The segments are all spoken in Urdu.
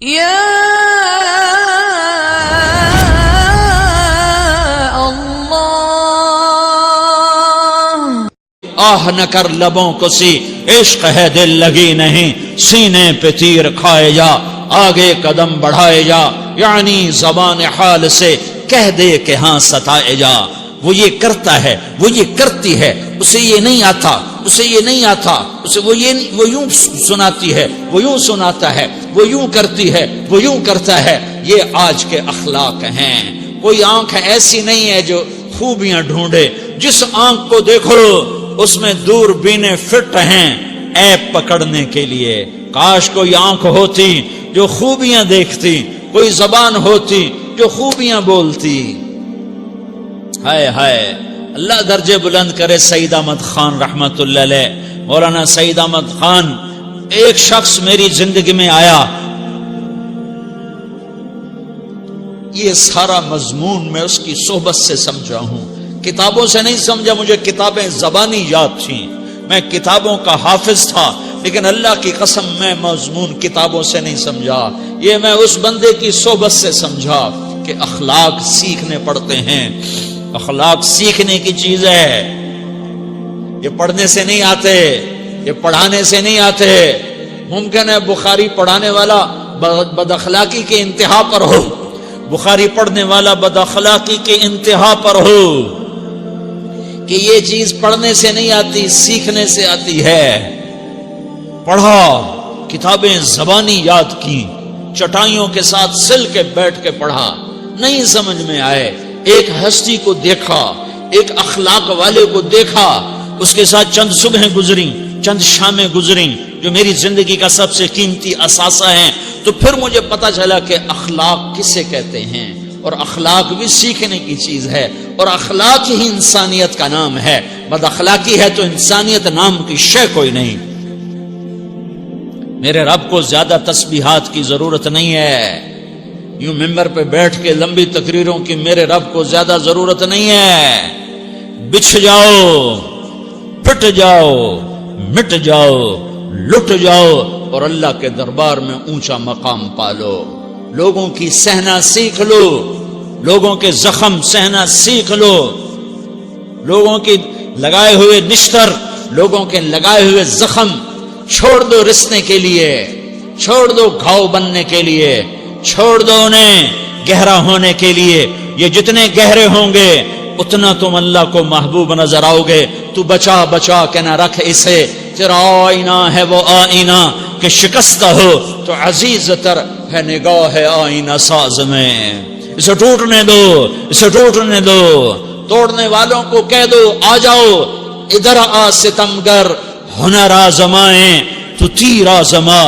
یا آہ نہ کر لبوں کو سی، عشق ہے دل لگی نہیں، سینے پہ تیر کھائے جا، آگے قدم بڑھائے جا، یعنی زبان حال سے کہہ دے کہ ہاں ستائے جا۔ وہ یہ کرتا ہے، وہ یہ کرتی ہے، اسے یہ نہیں آتا، اسے یہ نہیں آتا، اسے وہ یوں سناتی ہے، وہ یوں سناتا ہے، وہ یوں کرتی ہے، وہ یوں کرتا ہے۔ یہ آج کے اخلاق ہیں۔ کوئی آنکھ ایسی نہیں ہے جو خوبیاں ڈھونڈے، جس آنکھ کو دیکھو اس میں دوربینیں فٹ ہیں عیب پکڑنے کے لیے۔ کاش کوئی آنکھ ہوتی جو خوبیاں دیکھتی، کوئی زبان ہوتی جو خوبیاں بولتی۔ ہائے ہائے، اللہ درجے بلند کرے سعید احمد خان رحمت اللہ علیہ۔ مولانا سعید احمد خان، ایک شخص میری زندگی میں آیا، یہ سارا مضمون میں اس کی صحبت سے سمجھا ہوں، کتابوں سے نہیں سمجھا۔ مجھے کتابیں زبانی یاد تھیں، میں کتابوں کا حافظ تھا، لیکن اللہ کی قسم میں مضمون کتابوں سے نہیں سمجھا، یہ میں اس بندے کی صحبت سے سمجھا کہ اخلاق سیکھنے پڑتے ہیں۔ اخلاق سیکھنے کی چیز ہے، یہ پڑھنے سے نہیں آتے، یہ پڑھانے سے نہیں آتے۔ ممکن ہے بخاری پڑھانے والا بد اخلاقی کے انتہا پر ہو، بخاری پڑھنے والا بد اخلاقی کے انتہا پر ہو، کہ یہ چیز پڑھنے سے نہیں آتی، سیکھنے سے آتی ہے۔ پڑھا، کتابیں زبانی یاد کی، چٹائیوں کے ساتھ سل کے بیٹھ کے پڑھا، نہیں سمجھ میں آئے، ایک ہستی کو دیکھا، ایک اخلاق والے کو دیکھا، اس کے ساتھ چند صبحیں گزری، چند شامیں گزری جو میری زندگی کا سب سے قیمتی اثاثہ ہیں، تو پھر مجھے پتا چلا کہ اخلاق کسے کہتے ہیں، اور اخلاق بھی سیکھنے کی چیز ہے، اور اخلاق ہی انسانیت کا نام ہے۔ بد اخلاقی ہے تو انسانیت نام کی شے کوئی نہیں۔ میرے رب کو زیادہ تسبیحات کی ضرورت نہیں ہے، یوں ممبر پہ بیٹھ کے لمبی تقریروں کی میرے رب کو زیادہ ضرورت نہیں ہے۔ بچھ جاؤ، پٹ جاؤ، مٹ جاؤ، لٹ جاؤ، اور اللہ کے دربار میں اونچا مقام پالو۔ لوگوں کی سہنا سیکھ لو، لوگوں کے زخم سہنا سیکھ لو، لوگوں کی لگائے ہوئے نشتر، لوگوں کے لگائے ہوئے زخم چھوڑ دو رسنے کے لیے، چھوڑ دو گھاؤ بننے کے لیے، چھوڑ دو انہیں گہرا ہونے کے لیے۔ یہ جتنے گہرے ہوں گے اتنا تم اللہ کو محبوب نظر آؤ گے۔ تو بچا بچا کے نہ رکھ اسے، تیرا آئینہ ہے وہ آئینہ کہ شکستہ ہو تو عزیز تر ہے نگاہ آئینہ ساز میں۔ اسے ٹوٹنے دو، اسے ٹوٹنے دو۔ توڑنے والوں کو کہہ دو آ جاؤ، ادھر آ ستمگر، ہنر آزمائیں تو تیر آزما،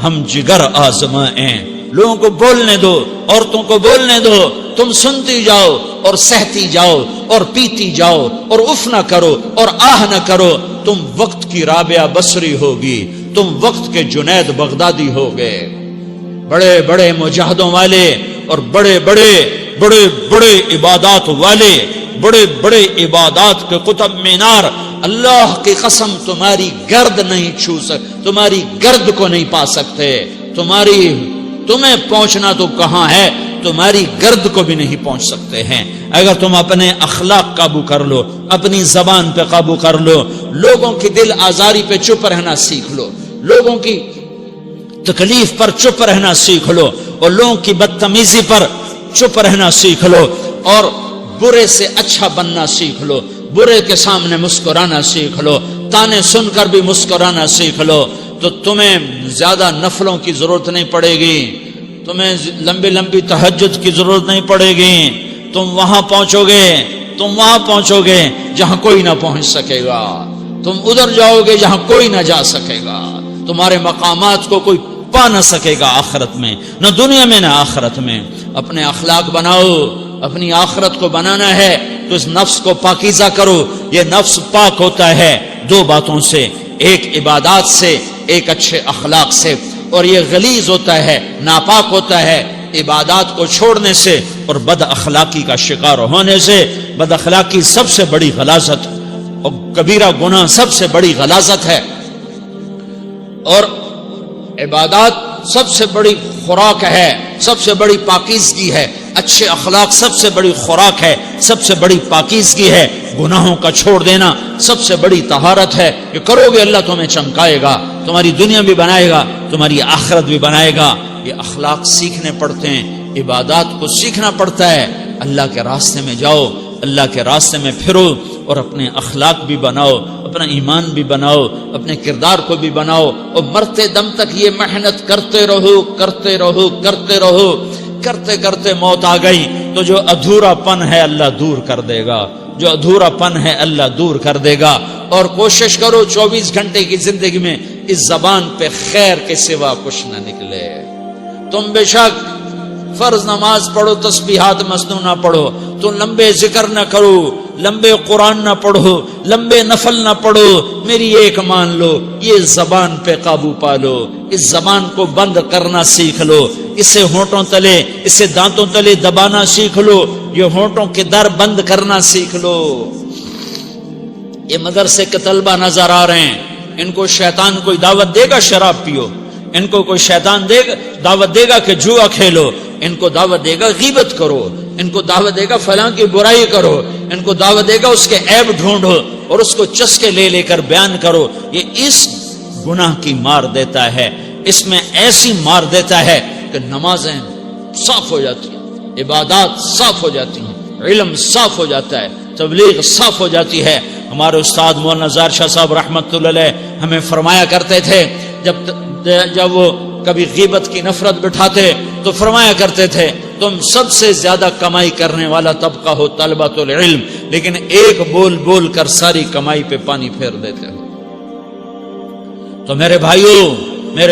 ہم جگر آزمائیں۔ لوگوں کو بولنے دو، عورتوں کو بولنے دو، تم سنتی جاؤ اور سہتی جاؤ اور پیتی جاؤ اور اف نہ کرو اور آہ نہ کرو۔ تم وقت کی رابعہ بصری ہوگی، تم وقت کے جنید بغدادی ہوگے۔ بڑے بڑے مجاہدوں والے اور بڑے بڑے بڑے بڑے عبادات والے، بڑے بڑے عبادات کے قطب مینار، اللہ کی قسم تمہاری گرد نہیں چھو سکتے، تمہاری گرد کو نہیں پا سکتے۔ تمہیں پہنچنا تو کہاں ہے، تمہاری گرد کو بھی نہیں پہنچ سکتے ہیں۔ اگر تم اپنے اخلاق قابو کر لو، اپنی زبان پہ قابو کر لو، لوگوں کی دل آزاری پہ چپ رہنا سیکھ لو، لوگوں کی تکلیف پر چپ رہنا سیکھ لو، اور لوگوں کی بدتمیزی پر چپ رہنا سیکھ لو، اور برے سے اچھا بننا سیکھ لو، برے کے سامنے مسکرانا سیکھ لو، تانے سن کر بھی مسکرانا سیکھ لو، تو تمہیں زیادہ نفلوں کی ضرورت نہیں پڑے گی، تمہیں لمبی لمبی تہجد کی ضرورت نہیں پڑے گی۔ تم وہاں پہنچو گے، تم وہاں پہنچو گے جہاں کوئی نہ پہنچ سکے گا، تم ادھر جاؤ گے جہاں کوئی نہ جا سکے گا، تمہارے مقامات کو کوئی پا نہ سکے گا آخرت میں، نہ دنیا میں نہ آخرت میں۔ اپنے اخلاق بناؤ، اپنی آخرت کو بنانا ہے تو اس نفس کو پاکیزہ کرو۔ یہ نفس پاک ہوتا ہے دو باتوں سے، ایک عبادات سے، ایک اچھے اخلاق سے، اور یہ غلیظ ہوتا ہے، ناپاک ہوتا ہے عبادات کو چھوڑنے سے اور بد اخلاقی کا شکار ہونے سے۔ بد اخلاقی سب سے بڑی غلاظت اور کبیرہ گناہ سب سے بڑی غلاظت ہے، اور عبادات سب سے بڑی خوراک ہے، سب سے بڑی پاکیزگی ہے، اچھے اخلاق سب سے بڑی خوراک ہے، سب سے بڑی پاکیزگی ہے، گناہوں کا چھوڑ دینا سب سے بڑی طہارت ہے۔ یہ کرو گے اللہ تمہیں چمکائے گا، تمہاری دنیا بھی بنائے گا، تمہاری آخرت بھی بنائے گا۔ یہ اخلاق سیکھنے پڑتے ہیں، عبادات کو سیکھنا پڑتا ہے۔ اللہ کے راستے میں جاؤ، اللہ کے راستے میں پھرو، اور اپنے اخلاق بھی بناؤ، اپنا ایمان بھی بناؤ، اپنے کردار کو بھی بناؤ، اور مرتے دم تک یہ محنت کرتے رہو کرتے رہو کرتے رہو۔ کرتے کرتے موت آ گئی تو جو ادھورا پن ہے اللہ دور کر دے گا، جو ادھورا پن ہے اللہ دور کر دے گا۔ اور کوشش کرو 24 گھنٹے کی زندگی میں اس زبان پہ خیر کے سوا کچھ نہ نکلے۔ تم بے شک فرض نماز پڑھو، تسبیحات مسنون نہ پڑھو، تو لمبے ذکر نہ کرو، لمبے قرآن نہ پڑھو، لمبے نفل نہ پڑھو، میری ایک مان لو، یہ زبان پہ قابو پالو، اس زبان کو بند کرنا سیکھ لو، اسے ہونٹوں تلے، اسے دانتوں تلے دبانا سیکھ لو، یہ ہونٹوں کے در بند کرنا سیکھ لو۔ یہ مدرسے کے طلبہ نظر آ رہے ہیں، ان کو شیطان کوئی دعوت دے گا شراب پیو، ان کو کوئی شیطان دعوت دے گا کہ جوا کھیلو، ان کو دعوت دے گا غیبت کرو، ان کو دعوت دے گا فلاں کی برائی کرو، ان کو دعوت دے گا اس کے عیب ڈھونڈو اور اس کو چسکے لے لے کر بیان کرو۔ یہ اس گناہ کی مار دیتا ہے، اس میں ایسی مار دیتا ہے کہ نمازیں صاف ہو جاتی ہیں، عبادات صاف ہو جاتی ہیں، علم صاف ہو جاتا ہے، تبلیغ صاف ہو جاتی ہے۔ ہمارے استاد مولانا زار شاہ صاحب رحمت اللہ علیہ ہمیں فرمایا کرتے تھے، جب وہ کبھی غیبت کی نفرت بٹھاتے تو فرمایا کرتے تھے تم سب سے زیادہ کمائی کرنے والا طبقہ ہو طلبۃ العلم، لیکن ایک بول بول کر ساری کمائی پہ پانی پھیر دیتے ہو۔ تو میرے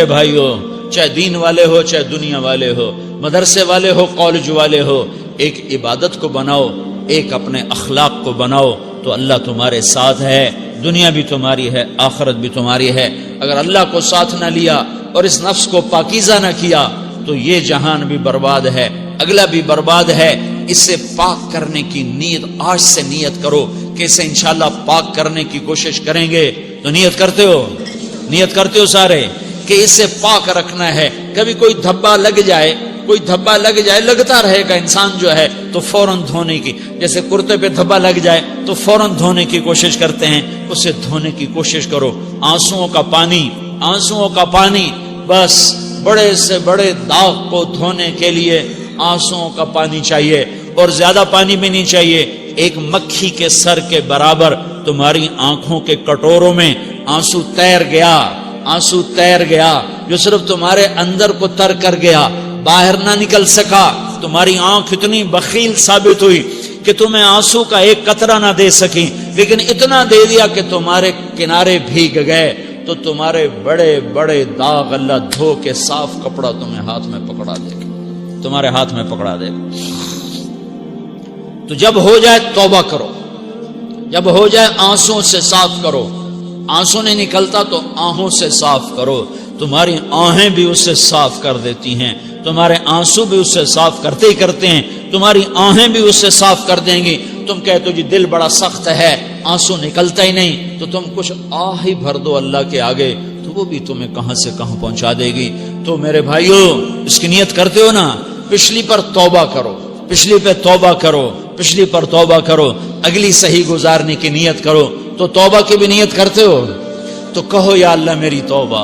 بھائیوں چاہے دین والے ہو چاہے دنیا والے ہو، مدرسے والے ہو کالج والے ہو، ایک عبادت کو بناؤ، ایک اپنے اخلاق کو بناؤ، تو اللہ تمہارے ساتھ ہے، دنیا بھی تمہاری ہے، آخرت بھی تمہاری ہے۔ اگر اللہ کو ساتھ نہ لیا اور اس نفس کو پاکیزہ نہ کیا تو یہ جہان بھی برباد ہے، اگلا بھی برباد ہے۔ اسے پاک کرنے کی نیت آج سے نیت کرو کہ اسے انشاءاللہ پاک کرنے کی کوشش کریں گے۔ تو نیت کرتے ہو سارے کہ اسے پاک رکھنا ہے۔ کبھی کوئی دھبا لگ جائے، لگتا رہے گا، انسان جو ہے تو فوراً دھونے کی، جیسے کرتے پہ دھبا لگ جائے تو فوراً دھونے کی کوشش کرتے ہیں، اسے دھونے کی کوشش کرو۔ آنسوؤں کا پانی بس بڑے سے بڑے داغ کو دھونے کے لیے آنسوؤں کا پانی چاہیے، اور زیادہ پانی بھی نہیں چاہیے۔ ایک مکھی کے سر کے برابر تمہاری آنکھوں کے کٹوروں میں آنسو تیر گیا جو صرف تمہارے اندر کو تر کر گیا، باہر نہ نکل سکا۔ تمہاری آنکھ اتنی بخیل ثابت ہوئی کہ تمہیں آنسو کا ایک قطرہ نہ دے سکی، لیکن اتنا دے دیا کہ تمہارے کنارے بھیگ گئے۔ تو تمہارے بڑے بڑے داغ اللہ دھو کے صاف کپڑا تمہیں ہاتھ میں پکڑا دے گا، تمہارے ہاتھ میں پکڑا دے گا۔ تو جب ہو جائے توبہ کرو، جب ہو جائے آنسوں سے صاف کرو۔ آنسو نہیں نکلتا تو آہوں سے صاف کرو، تمہاری آہیں بھی اسے صاف کر دیتی ہیں، تمہارے آنسو بھی اسے صاف کرتے ہی کرتے ہیں، تمہاری آہیں بھی اسے صاف کر دیں گی۔ تم کہتے ہو جی دل بڑا سخت ہے، آنسو نکلتا ہی نہیں، تو تم کچھ آہ ہی بھر دو اللہ کے آگے، تو وہ بھی تمہیں کہاں سے کہاں پہنچا دے گی۔ تو میرے بھائیوں اس کی نیت کرتے ہو نا، پچھلی پر توبہ کرو، پچھلی پہ توبہ کرو، پچھلی پر توبہ کرو، اگلی صحیح گزارنے کی نیت کرو۔ تو توبہ کی بھی نیت کرتے ہو تو کہو یا اللہ میری توبہ،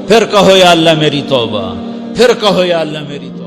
پھر کہو یا اللہ میری توبہ، پھر کہو یا اللہ میری توبہ۔